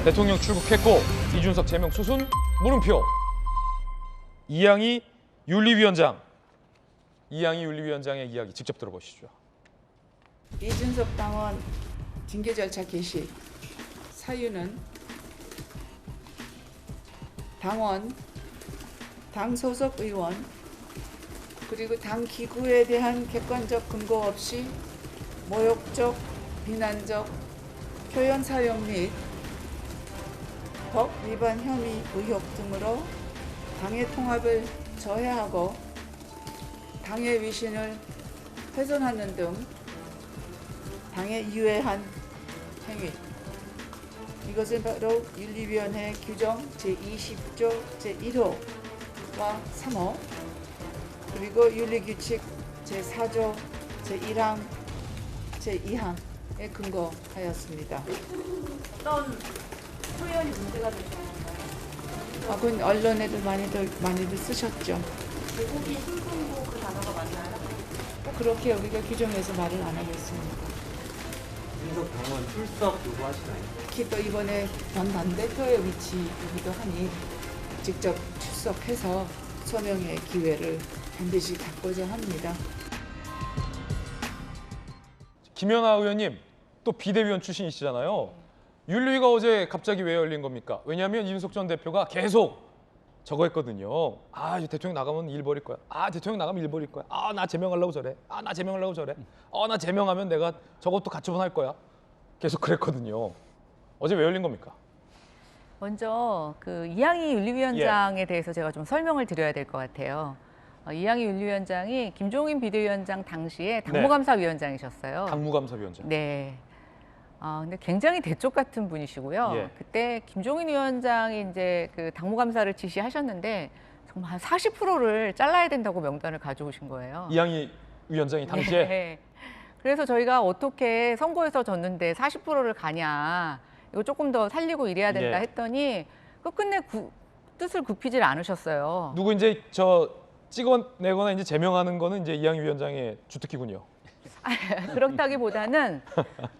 대통령 출국했고 이준석 제명 수순 물음표. 이양희 윤리위원장의 이야기 직접 들어보시죠. 이준석 당원 징계 절차 개시 사유는 당원, 당 소속 의원 그리고 당 기구에 대한 객관적 근거 없이 모욕적, 비난적 표현 사용 및 법 위반 혐의 의혹 등으로 당의 통합을 저해하고 당의 위신을 훼손하는 등 당에 유해한 행위. 이것은 바로 윤리위원회 규정 제20조 제1호와 3호 그리고 윤리규칙 제4조 제1항 제2항에 근거하였습니다. 어떤 표현이 문제가 되는 건가요? 그건 언론에도 많이들 쓰셨죠. 제국이 승승고 그 단어가 맞나요? 그렇게 우리가 규정해서 말을 안 하겠습니다. 이준석 당원 출석 요구하시나요? 특히 또 이번에 전 당대표의 위치이기도 하니 직접 출석해서 소명의 기회를 반드시 갖고자 합니다. 김연아 의원님 또 비대위원 출신이시잖아요. 윤리위가 어제 갑자기 왜 열린 겁니까? 왜냐하면 이준석 전 대표가 계속 저거 했거든요. 이 대통령 나가면 일 벌일 거야. 대통령 나가면 일 벌일 거야. 나 제명하려고 저래. 나 제명하려고 저래. 나 제명하면 내가 저것도 가처분할 거야. 계속 그랬거든요. 어제 왜 열린 겁니까? 먼저 그 이양희 윤리위원장에 대해서 제가 좀 설명을 드려야 될 것 같아요. 이양희 윤리위원장이 김종인 비대위원장 당시에 당무감사위원장이셨어요. 당무감사위원장. 네. 근데 굉장히 대쪽 같은 분이시고요. 예. 그때 김종인 위원장이 이제 그 당무감사를 지시하셨는데 정말 한 40%를 잘라야 된다고 명단을 가져오신 거예요. 이양희 위원장이 당시에 네. 그래서 저희가 어떻게 선거에서 졌는데 40%를 가냐, 이거 조금 더 살리고 이래야 된다 예. 했더니 끝내 뜻을 굽히질 않으셨어요. 누구 이제 저 찍어내거나 이제 제명하는 거는 이제 이양희 위원장의 주특기군요. 그렇다기보다는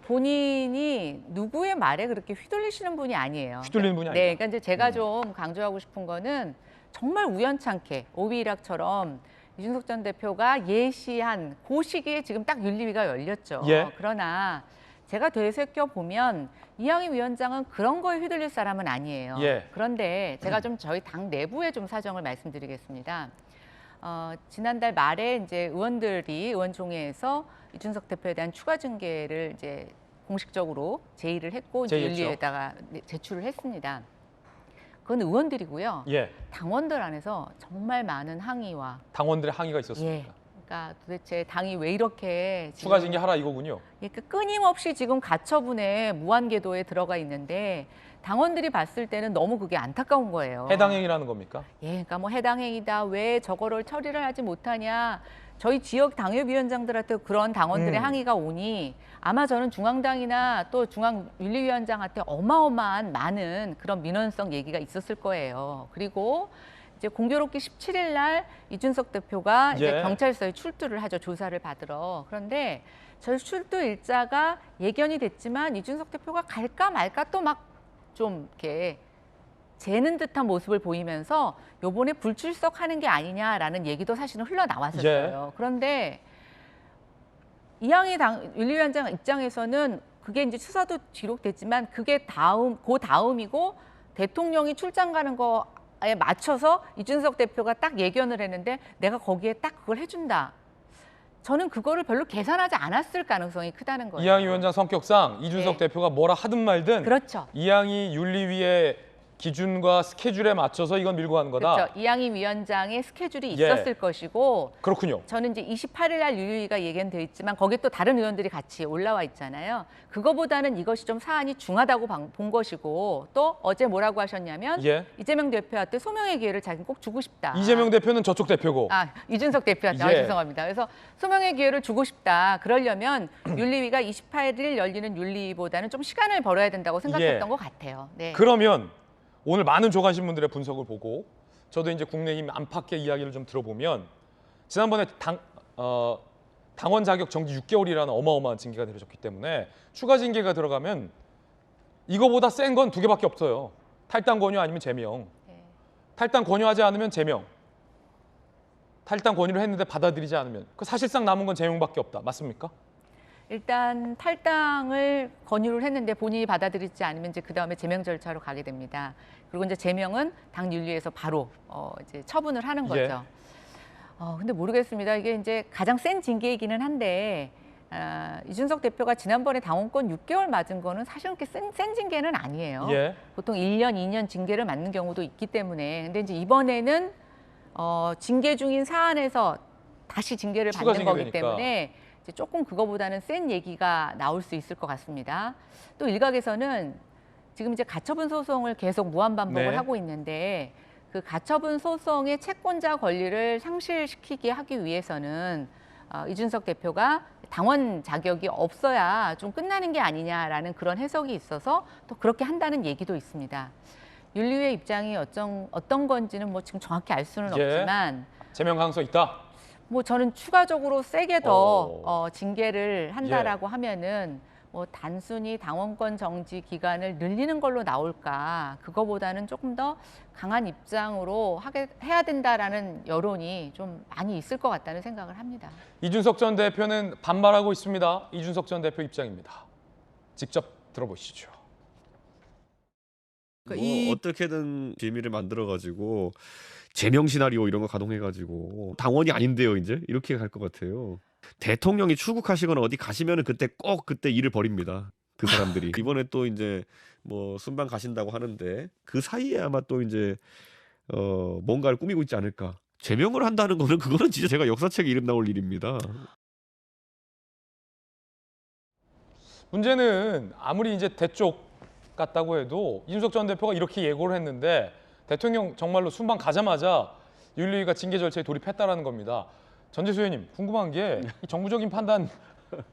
본인이 누구의 말에 그렇게 휘둘리시는 분이 아니에요. 휘둘리는 분이 아니다. 네, 그러니까 이제 제가 좀 강조하고 싶은 거는 정말 우연찮게 오비일학처럼 이준석 전 대표가 예시한 그 시기에 지금 딱 윤리위가 열렸죠. 예. 그러나 제가 되새겨 보면 이양희 위원장은 그런 거에 휘둘릴 사람은 아니에요. 예. 그런데 제가 좀 저희 당 내부의 좀 사정을 말씀드리겠습니다. 지난달 말에 이제 의원총회에서 이준석 대표에 대한 추가 징계를 이제 공식적으로 제의를 했고 이제 제의했죠. 윤리에다가 제출을 했습니다. 그건 의원들이고요. 예. 당원들 안에서 정말 많은 항의와 당원들의 항의가 있었습니까? 예. 그러니까 도대체 당이 왜 이렇게 추가 징계 하라 이거군요. 그러니까 끊임없이 지금 가처분에 무한궤도에 들어가 있는데 당원들이 봤을 때는 너무 그게 안타까운 거예요. 해당 행위라는 겁니까? 예, 그러니까 뭐 해당 행위다. 왜 저거를 처리를 하지 못하냐. 저희 지역 당협위원장들한테 그런 당원들의 항의가 오니 아마 저는 중앙당이나 또 중앙윤리위원장한테 어마어마한 많은 그런 민원성 얘기가 있었을 거예요. 그리고 이제 공교롭게 17일 날 이준석 대표가 이제 예. 경찰서에 출두를 하죠. 조사를 받으러. 그런데 저희 출두 일자가 예견이 됐지만 이준석 대표가 갈까 말까 또 막 좀 이렇게 재는 듯한 모습을 보이면서 요번에 불출석하는 게 아니냐라는 얘기도 사실은 흘러나왔었어요. 예. 그런데 이양희 윤리위원장 입장에서는 그게 이제 수사도 기록됐지만 그게 그 다음이고 대통령이 출장 가는 거에 맞춰서 이준석 대표가 딱 예견을 했는데 내가 거기에 딱 그걸 해준다. 저는 그거를 별로 계산하지 않았을 가능성이 크다는 거예요. 이양희 위원장 성격상 이준석 네. 대표가 뭐라 하든 말든 그렇죠. 이양희 윤리위의 기준과 스케줄에 맞춰서 이건 밀고 가는 거다. 그렇죠. 이양희 위원장의 스케줄이 예. 있었을 것이고 그렇군요. 저는 이제 28일 날 윤리위가 예견돼 있지만 거기에 또 다른 의원들이 같이 올라와 있잖아요. 그거보다는 이것이 좀 사안이 중하다고 본 것이고 또 어제 뭐라고 하셨냐면 예. 이재명 대표한테 소명의 기회를 자기는 꼭 주고 싶다. 이재명 대표는 저쪽 대표고. 이준석 대표한테 예. 죄송합니다. 그래서 소명의 기회를 주고 싶다. 그러려면 윤리위가 28일 열리는 윤리위보다는 좀 시간을 벌어야 된다고 생각했던 것 같아요. 네. 그러면 오늘 많은 조간신문들의 분석을 보고 저도 이제 국내힘 안팎의 이야기를 좀 들어보면 지난번에 당원 자격 정지 6개월이라는 어마어마한 징계가 내려졌기 때문에 추가 징계가 들어가면 이거보다 센 건 두 개밖에 없어요. 탈당 권유 아니면 제명. 네. 탈당 권유하지 않으면 제명. 탈당 권유를 했는데 받아들이지 않으면 그 사실상 남은 건 제명밖에 없다. 맞습니까? 일단 탈당을 권유를 했는데 본인이 받아들이지 않으면 이제 그 다음에 제명 절차로 가게 됩니다. 그리고 이제 제명은 당 윤리에서 바로 이제 처분을 하는 예. 거죠. 근데 모르겠습니다. 이게 이제 가장 센 징계이기는 한데 이준석 대표가 지난번에 당원권 6개월 맞은 거는 사실은 그렇게 센 징계는 아니에요. 예. 보통 1년, 2년 징계를 맞는 경우도 있기 때문에. 근데 이제 이번에는 징계 중인 사안에서 다시 징계를 추가 받는 거기 징계되니까. 때문에 이제 조금 그거보다는 센 얘기가 나올 수 있을 것 같습니다. 또 일각에서는 지금 이제 가처분 소송을 계속 무한반복을 네. 하고 있는데 그 가처분 소송의 채권자 권리를 상실시키게 하기 위해서는 이준석 대표가 당원 자격이 없어야 좀 끝나는 게 아니냐라는 그런 해석이 있어서 또 그렇게 한다는 얘기도 있습니다. 윤리위의 입장이 어떤 건지는 뭐 지금 정확히 알 수는 예. 없지만 제명 가능성 있다. 뭐 저는 추가적으로 세게 더 징계를 한다라고 예. 하면은 뭐 단순히 당원권 정지 기간을 늘리는 걸로 나올까 그거보다는 조금 더 강한 입장으로 해야 된다라는 여론이 좀 많이 있을 것 같다는 생각을 합니다. 이준석 전 대표는 반발하고 있습니다. 이준석 전 대표 입장입니다. 직접 들어보시죠. 뭐 어떻게든 빌미를 만들어가지고 제명 시나리오 이런 거 가동해가지고 당원이 아닌데요 이제 이렇게 갈 것 같아요. 대통령이 출국하시거나 어디 가시면은 그때 꼭 그때 일을 벌입니다. 그 사람들이 이번에 또 이제 뭐 순방 가신다고 하는데 그 사이에 아마 또 이제 뭔가를 꾸미고 있지 않을까. 제명을 한다는 거는 그거는 진짜 제가 역사책에 이름 나올 일입니다. 문제는 아무리 이제 대쪽 같다고 해도 이준석 전 대표가 이렇게 예고를 했는데 대통령 정말로 순방 가자마자 윤리위가 징계 절차에 돌입했다라는 겁니다. 전재수 의원님 궁금한 게 이 정부적인 판단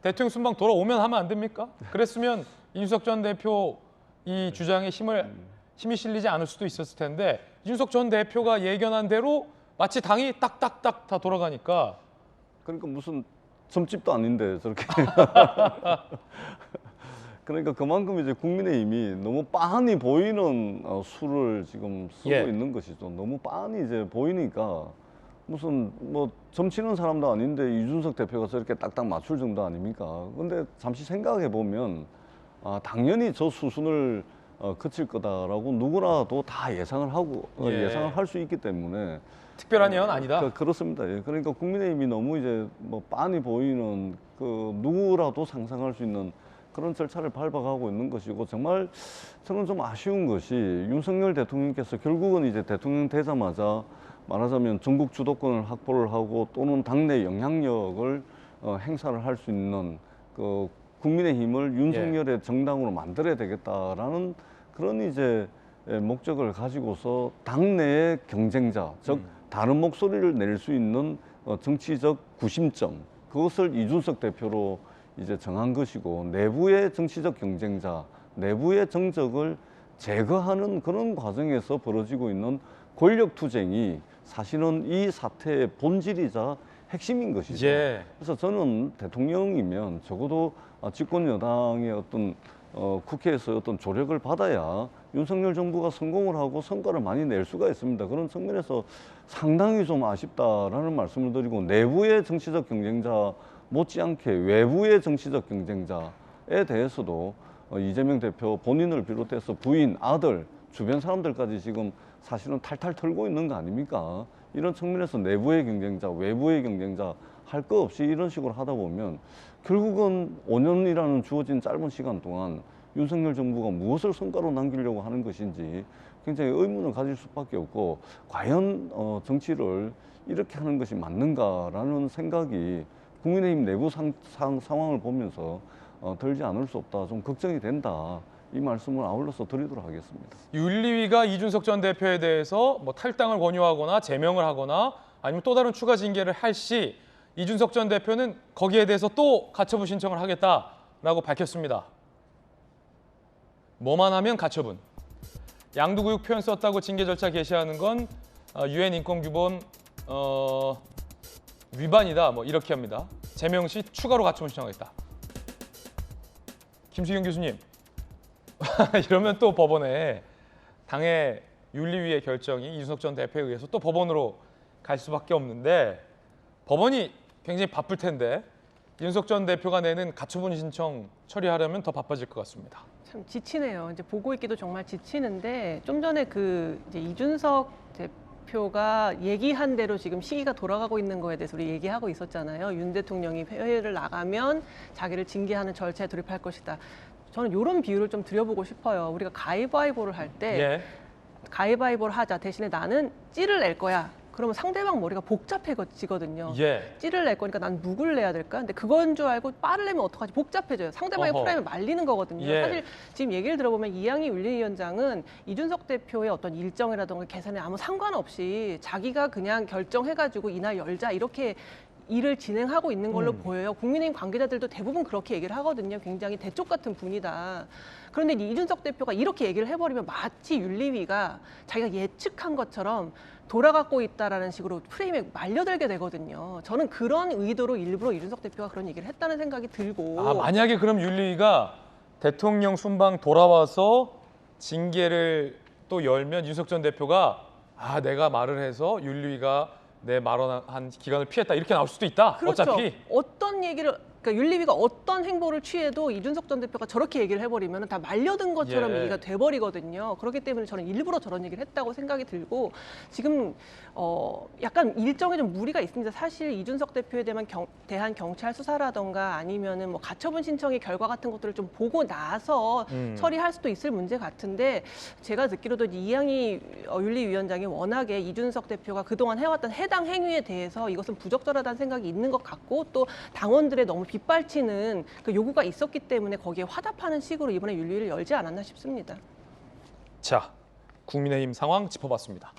대통령 순방 돌아오면 하면 안 됩니까? 그랬으면 이준석 전 대표 이 주장에 힘이 실리지 않을 수도 있었을 텐데 이준석 전 대표가 예견한 대로 마치 당이 딱딱딱 다 돌아가니까 그러니까 무슨 점집도 아닌데 저렇게. 그러니까 그만큼 이제 국민의힘이 너무 빤히 보이는 수를 지금 쓰고 예. 있는 것이죠. 너무 빤히 이제 보이니까 무슨 뭐 점치는 사람도 아닌데 이준석 대표가 저렇게 딱딱 맞출 정도 아닙니까? 근데 잠시 생각해 보면 당연히 저 수순을 거칠 거다라고 누구라도 다 예상을 하고 예. 예상을 할 수 있기 때문에 특별한 예언 아니다. 그렇습니다. 예. 그러니까 국민의힘이 너무 이제 뭐 빤히 보이는 그 누구라도 상상할 수 있는 그런 절차를 밟아가고 있는 것이고 정말 저는 좀 아쉬운 것이 윤석열 대통령께서 결국은 이제 대통령 되자마자 말하자면 전국 주도권을 확보를 하고 또는 당내 영향력을 행사를 할 수 있는 그 국민의힘을 윤석열의 정당으로 만들어야 되겠다라는 그런 이제 목적을 가지고서 당내의 경쟁자, 즉 다른 목소리를 낼 수 있는 정치적 구심점, 그것을 이준석 대표로 이제 정한 것이고 내부의 정치적 경쟁자, 내부의 정적을 제거하는 그런 과정에서 벌어지고 있는 권력 투쟁이 사실은 이 사태의 본질이자 핵심인 것이죠. 예. 그래서 저는 대통령이면 적어도 집권 여당의 어떤 국회에서 어떤 조력을 받아야 윤석열 정부가 성공을 하고 성과를 많이 낼 수가 있습니다. 그런 측면에서 상당히 좀 아쉽다라는 말씀을 드리고 내부의 정치적 경쟁자 못지않게 외부의 정치적 경쟁자에 대해서도 이재명 대표 본인을 비롯해서 부인, 아들, 주변 사람들까지 지금 사실은 탈탈 털고 있는 거 아닙니까? 이런 측면에서 내부의 경쟁자, 외부의 경쟁자 할 거 없이 이런 식으로 하다 보면 결국은 5년이라는 주어진 짧은 시간 동안 윤석열 정부가 무엇을 성과로 남기려고 하는 것인지 굉장히 의문을 가질 수밖에 없고 과연 정치를 이렇게 하는 것이 맞는가라는 생각이 국민의힘 내부 상황을 보면서 들지 않을 수 없다. 좀 걱정이 된다. 이 말씀을 아울러서 드리도록 하겠습니다. 윤리위가 이준석 전 대표에 대해서 뭐 탈당을 권유하거나 제명을 하거나 아니면 또 다른 추가 징계를 할 시 이준석 전 대표는 거기에 대해서 또 가처분 신청을 하겠다라고 밝혔습니다. 뭐만 하면 가처분. 양두구육 표현 썼다고 징계 절차 개시하는 건 UN 인권규범 위반이다. 뭐 이렇게 합니다. 제명 시 추가로 가처분 신청하겠다. 김수경 교수님, 이러면 또 법원에 당의 윤리위의 결정이 이준석 전 대표에 의해서 또 법원으로 갈 수밖에 없는데 법원이 굉장히 바쁠 텐데 이준석 전 대표가 내는 가처분 신청 처리하려면 더 바빠질 것 같습니다. 참 지치네요. 이제 보고 있기도 정말 지치는데 좀 전에 그 이제 이준석 대표가 얘기한 대로 지금 시기가 돌아가고 있는 거에 대해서 우리 얘기하고 있었잖아요. 윤 대통령이 해외를 나가면 자기를 징계하는 절차에 돌입할 것이다. 저는 이런 비유를 좀 드려보고 싶어요. 우리가 가위바위보를 할 때 예. 가위바위보를 하자. 대신에 나는 찌를 낼 거야. 그러면 상대방 머리가 복잡해지거든요. 예. 찌를 낼 거니까 난 누굴 내야 될까? 근데 그건 줄 알고 빠를 내면 어떡하지? 복잡해져요. 상대방의 어허. 프라임을 말리는 거거든요. 예. 사실 지금 얘기를 들어보면 이양희 윤리위원장은 이준석 대표의 어떤 일정이라든가 계산에 아무 상관없이 자기가 그냥 결정해가지고 이날 열자 이렇게 일을 진행하고 있는 걸로 보여요. 국민의힘 관계자들도 대부분 그렇게 얘기를 하거든요. 굉장히 대쪽 같은 분이다. 그런데 이준석 대표가 이렇게 얘기를 해버리면 마치 윤리위가 자기가 예측한 것처럼 돌아가고 있다라는 식으로 프레임에 말려들게 되거든요. 저는 그런 의도로 일부러 이준석 대표가 그런 얘기를 했다는 생각이 들고. 아, 만약에 그럼 윤리위가 대통령 순방 돌아와서 징계를 또 열면 이준석 전 대표가 아, 내가 말을 해서 윤리위가 내 말한 기간을 피했다 이렇게 나올 수도 있다. 그렇죠. 어차피. 어떤 얘기를 그러니까 윤리위가 어떤 행보를 취해도 이준석 전 대표가 저렇게 얘기를 해버리면 다 말려든 것처럼 예. 얘기가 돼버리거든요. 그렇기 때문에 저는 일부러 저런 얘기를 했다고 생각이 들고 지금 약간 일정에 좀 무리가 있습니다. 사실 이준석 대표에 대한 경찰 수사라던가 아니면은 뭐 가처분 신청의 결과 같은 것들을 좀 보고 나서 처리할 수도 있을 문제 같은데 제가 듣기로도 이양희 윤리위원장이 워낙에 이준석 대표가 그동안 해왔던 해당 행위에 대해서 이것은 부적절하다는 생각이 있는 것 같고 또 당원들의 너무 빗발치는 그 요구가 있었기 때문에 거기에 화답하는 식으로 이번에 윤리위를 열지 않았나 싶습니다. 자, 국민의힘 상황 짚어봤습니다.